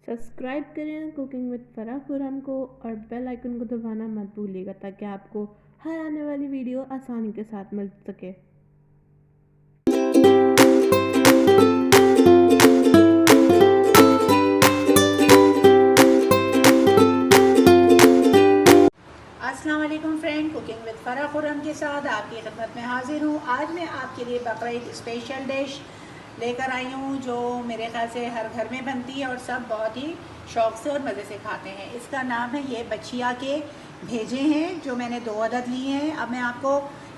Subscribe करें cooking with Farah Khurram को और बेल आइकन को दबाना मत भूलिएगा ताकि आपको हर आने वाली वीडियो आसानी के साथ मिल सके। अस्सलाम वालेकुम friend, cooking with Farah Khurram के साथ आपकी खिदमत में हाजिर हूँ। आज मैं आपके लिए बकरीद स्पेशल डिश लेकर आई हूँ जो मेरे ख्याल से हर घर में बनती है और सब बहुत ही शौक़ से और मज़े से खाते हैं। इसका नाम है ये बछिया के भेजे हैं जो मैंने 2 अदद लिए हैं। अब मैं आपको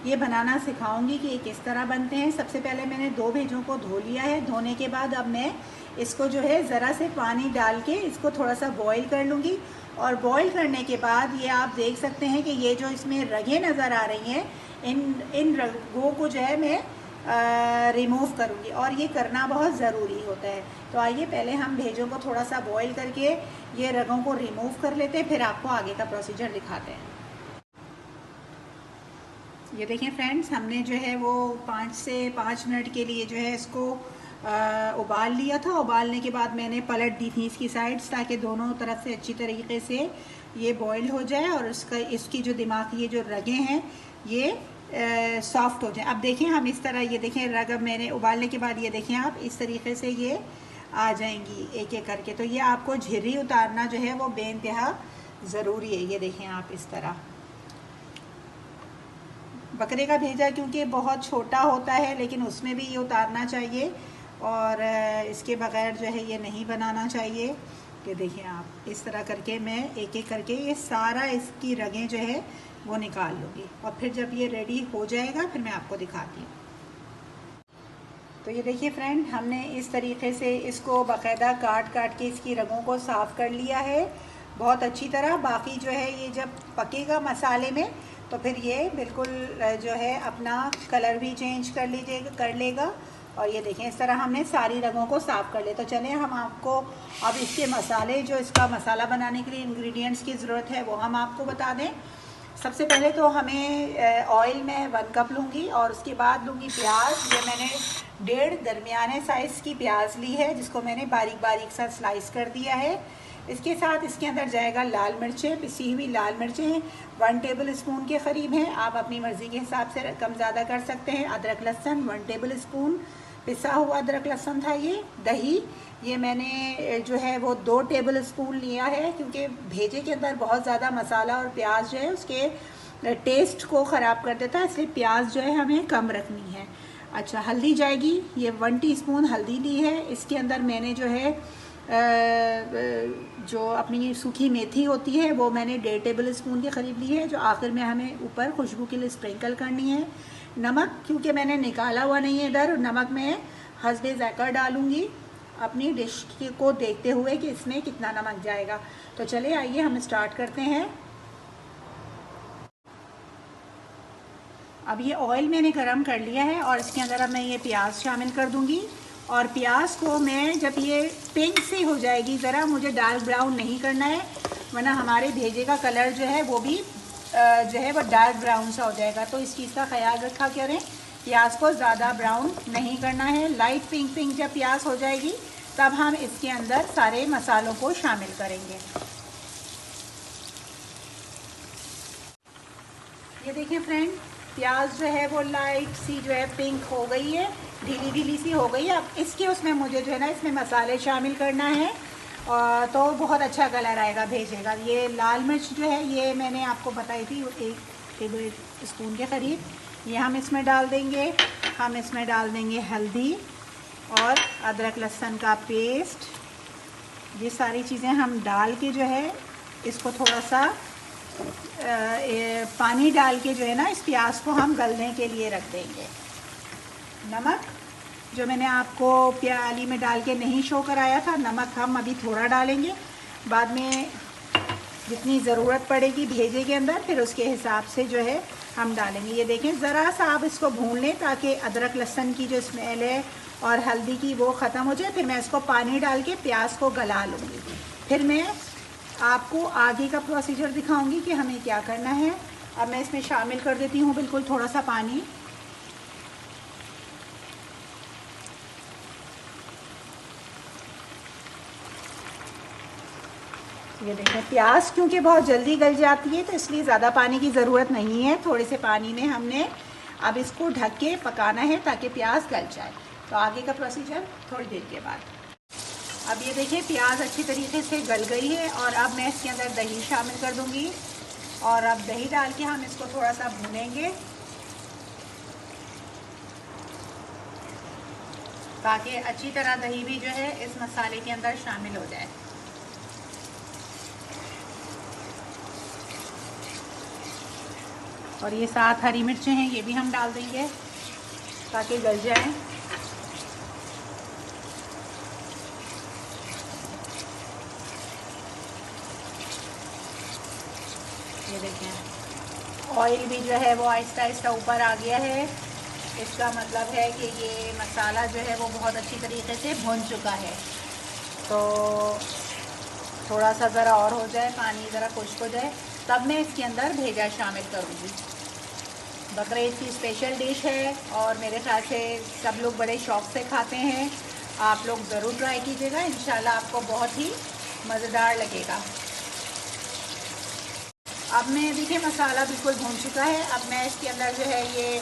ये बनाना सिखाऊंगी कि ये किस तरह बनते हैं। सबसे पहले मैंने 2 भेजों को धो लिया है। धोने के बाद अब मैं इसको जो है ज़रा से पानी डाल के इसको थोड़ा सा बॉईल कर लूँगी और बॉईल करने के बाद ये आप देख सकते हैं कि ये जो इसमें रगें नज़र आ रही हैं इन रगों को जो है मैं रिमूव करूँगी और ये करना बहुत ज़रूरी होता है। तो आइए पहले हम भेजों को थोड़ा सा बॉईल करके ये रगों को रिमूव कर लेते हैं, फिर आपको आगे का प्रोसीजर दिखाते हैं। ये देखें फ्रेंड्स, हमने जो है वो 5 से 5 मिनट के लिए जो है इसको उबाल लिया था। उबालने के बाद मैंने पलट दी थी इसकी साइड्स ताकि दोनों तरफ से अच्छी तरीके से ये बॉईल हो जाए और इसकी जो दिमाग की ये जो रगें हैं ये सॉफ्ट हो जाए। अब देखें हम इस तरह, ये देखें रग अब मैंने उबालने के बाद ये देखें आप इस तरीके से ये आ जाएंगी एक एक करके। तो ये आपको झिर्री उतारना जो है वो बेइंतहा ज़रूरी है। ये देखें आप इस तरह। बकरे का भेजा क्योंकि बहुत छोटा होता है लेकिन उसमें भी ये उतारना चाहिए और इसके बगैर जो है ये नहीं बनाना चाहिए। ये देखिए आप इस तरह करके मैं एक एक करके ये सारा इसकी रगें जो है वो निकाल लूँगी और फिर जब ये रेडी हो जाएगा फिर मैं आपको दिखाती हूँ। तो ये देखिए फ्रेंड, हमने इस तरीके से इसको बाकायदा काट काट के इसकी रगों को साफ़ कर लिया है बहुत अच्छी तरह। बाकी जो है ये जब पकेगा मसाले में तो फिर ये बिल्कुल जो है अपना कलर भी चेंज कर लेगा। और ये देखें इस तरह हमने सारी रगों को साफ़ कर लिया। तो चलें हम आपको अब इसके मसाले, जो इसका मसाला बनाने के लिए इंग्रेडिएंट्स की ज़रूरत है वो हम आपको बता दें। सबसे पहले तो हमें ऑयल में 1 कप लूँगी और उसके बाद लूँगी प्याज। ये मैंने 1.5 दरमियाने साइज़ की प्याज ली है जिसको मैंने बारीक बारीक सा स्लाइस कर दिया है। इसके साथ इसके अंदर जाएगा लाल मिर्चें, पिसी हुई लाल मिर्चें 1 टेबल स्पून के करीब हैं। आप अपनी मर्ज़ी के हिसाब से कम ज़्यादा कर सकते हैं। अदरक लहसुन 1 टेबल स्पून पिसा हुआ अदरक लहसुन था। ये दही, ये मैंने जो है वो 2 टेबल स्पून लिया है क्योंकि भेजे के अंदर बहुत ज़्यादा मसाला और प्याज जो है उसके टेस्ट को ख़राब कर देता है, इसलिए प्याज जो है हमें कम रखनी है। अच्छा, हल्दी जाएगी, ये 1 टीस्पून हल्दी ली है। इसके अंदर मैंने जो है जो अपनी सूखी मेथी होती है वो मैंने 1.5 टेबल स्पून के करीब ली है जो आखिर में हमें ऊपर खुशबू के लिए स्प्रिंकल करनी है। नमक क्योंकि मैंने निकाला हुआ नहीं है इधर, नमक मैं हस्बे ज़ायक़ा डालूँगी अपनी डिश को देखते हुए कि इसमें कितना नमक जाएगा। तो चलिए आइए हम स्टार्ट करते हैं। अब ये ऑयल मैंने गरम कर लिया है और इसके अंदर अब मैं ये प्याज शामिल कर दूँगी और प्याज को मैं जब ये पिंक सी हो जाएगी, ज़रा मुझे डार्क ब्राउन नहीं करना है वरना हमारे भेजे का कलर जो है वो भी जो है वो डार्क ब्राउन सा हो जाएगा। तो इस चीज़ का ख्याल रखा करें, प्याज को ज़्यादा ब्राउन नहीं करना है। लाइट पिंक पिंक जब प्याज हो जाएगी तब हम इसके अंदर सारे मसालों को शामिल करेंगे। ये देखिए फ्रेंड, प्याज जो है वो लाइट सी जो है पिंक हो गई है, ढीली ढीली सी हो गई है। अब इसके उसमें मुझे जो है ना इसमें मसाले शामिल करना है और तो बहुत अच्छा कलर आएगा भेजेगा। ये लाल मिर्च जो है ये मैंने आपको बताई थी 1 टेबल स्पून के करीब, ये हम इसमें डाल देंगे। हम इसमें डाल देंगे हल्दी और अदरक लहसुन का पेस्ट। ये सारी चीज़ें हम डाल के जो है इसको थोड़ा सा पानी डाल के जो है ना इस प्याज को हम गलने के लिए रख देंगे। नमक जो मैंने आपको प्याली में डाल के नहीं शो कराया था, नमक हम अभी थोड़ा डालेंगे, बाद में जितनी ज़रूरत पड़ेगी भेजे के अंदर फिर उसके हिसाब से जो है हम डालेंगे। ये देखें ज़रा सा आप इसको भून लें ताकि अदरक लहसुन की जो स्मेल है और हल्दी की वो ख़त्म हो जाए। फिर मैं इसको पानी डाल के प्याज को गला लूँगी। फिर मैं आपको आगे का प्रोसीजर दिखाऊंगी कि हमें क्या करना है। अब मैं इसमें शामिल कर देती हूँ बिल्कुल थोड़ा सा पानी। ये देखें प्याज क्योंकि बहुत जल्दी गल जाती है तो इसलिए ज़्यादा पानी की ज़रूरत नहीं है। थोड़े से पानी में हमने अब इसको ढक के पकाना है ताकि प्याज गल जाए। तो आगे का प्रोसीजर थोड़ी देर के बाद। अब ये देखिए प्याज अच्छी तरीके से गल गई है और अब मैं इसके अंदर दही शामिल कर दूंगी और अब दही डाल के हम इसको थोड़ा सा भूनेंगे ताकि अच्छी तरह दही भी जो है इस मसाले के अंदर शामिल हो जाए। और ये 7 हरी मिर्चें हैं, ये भी हम डाल देंगे ताकि गल जाए। ये देखें ऑयल भी जो है वो आहिस्ता आहिस्ता ऊपर आ गया है। इसका मतलब है कि ये मसाला जो है वो बहुत अच्छी तरीके से भुन चुका है। तो थोड़ा सा ज़रा और हो जाए, पानी ज़रा खुश्क हो जाए, तब मैं इसके अंदर भेजा शामिल करूँगी। बकरीद की स्पेशल डिश है और मेरे ख्याल से सब लोग बड़े शौक़ से खाते हैं। आप लोग ज़रूर ट्राई कीजिएगा, इंशाल्लाह आपको बहुत ही मज़ेदार लगेगा। अब मैं देखिए मसाला बिल्कुल भून चुका है। अब मैं इसके अंदर जो है ये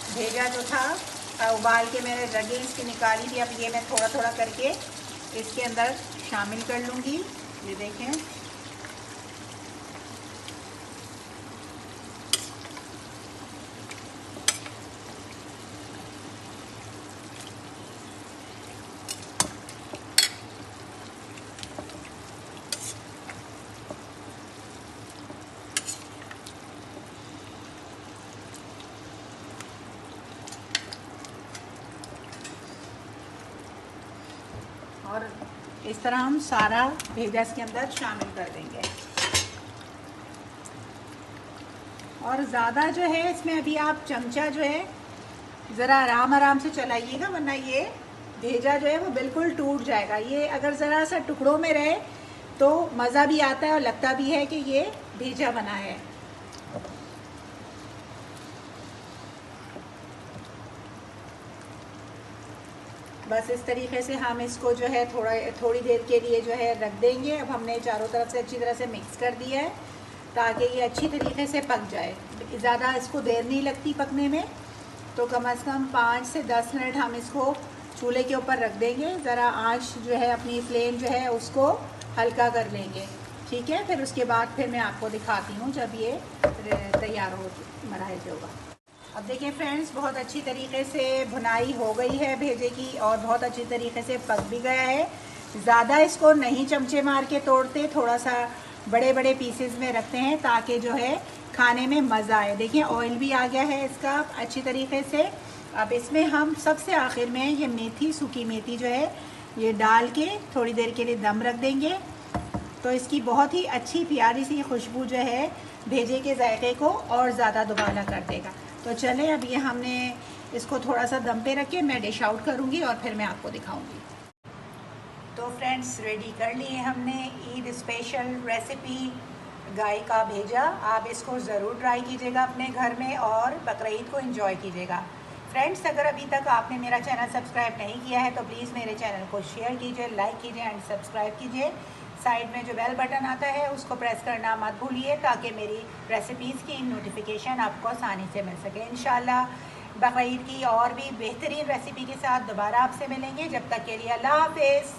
भेजा जो था उबाल के मैंने रगें इसकी निकाली थी, अब ये मैं थोड़ा थोड़ा करके इसके अंदर शामिल कर लूँगी। ये देखें और इस तरह हम सारा भेजा इसके अंदर शामिल कर देंगे। और ज़्यादा जो है इसमें अभी आप चमचा जो है ज़रा आराम से चलाइएगा, वरना ये भेजा जो है वो बिल्कुल टूट जाएगा। ये अगर ज़रा सा टुकड़ों में रहे तो मज़ा भी आता है और लगता भी है कि ये भेजा बना है। बस इस तरीके से हम इसको जो है थोड़ी देर के लिए जो है रख देंगे। अब हमने चारों तरफ से अच्छी तरह से मिक्स कर दिया है ताकि ये अच्छी तरीके से पक जाए। ज़्यादा इसको देर नहीं लगती पकने में, तो कम से कम 5 से 10 मिनट हम इसको चूल्हे के ऊपर रख देंगे। ज़रा आँच जो है अपनी फ्लेम जो है उसको हल्का कर लेंगे, ठीक है। फिर उसके बाद फिर मैं आपको दिखाती हूँ जब ये तैयार हो मरहल होगा। अब देखिए फ्रेंड्स बहुत अच्छी तरीके से भुनाई हो गई है भेजे की और बहुत अच्छी तरीके से पक भी गया है। ज़्यादा इसको नहीं चमचे मार के तोड़ते, थोड़ा सा बड़े बड़े पीसेस में रखते हैं ताकि जो है खाने में मज़ा आए। देखिए ऑयल भी आ गया है इसका अच्छी तरीके से। अब इसमें हम सबसे आखिर में ये मेथी, सूखी मेथी जो है ये डाल के थोड़ी देर के लिए दम रख देंगे, तो इसकी बहुत ही अच्छी प्यारी सी खुशबू जो है भेजे के जायके को और ज़्यादा दुबाला कर देगा। तो चलें अब ये हमने इसको थोड़ा सा दम पे रख के मैं डिश आउट करूँगी और फिर मैं आपको दिखाऊँगी। तो फ्रेंड्स रेडी कर लिए हमने ईद स्पेशल रेसिपी गाय का भेजा। आप इसको ज़रूर ट्राई कीजिएगा अपने घर में और बकरीद को एंजॉय कीजिएगा। फ्रेंड्स अगर अभी तक आपने मेरा चैनल सब्सक्राइब नहीं किया है तो प्लीज़ मेरे चैनल को शेयर कीजिए, लाइक कीजिए एंड सब्सक्राइब कीजिए। साइड में जो बेल बटन आता है उसको प्रेस करना मत भूलिए ताकि मेरी रेसिपीज़ की नोटिफिकेशन आपको आसानी से मिल सके। इंशाल्लाह बकरीद की और भी बेहतरीन रेसिपी के साथ दोबारा आपसे मिलेंगे। जब तक के लिए अल्लाह हाफ़िज़।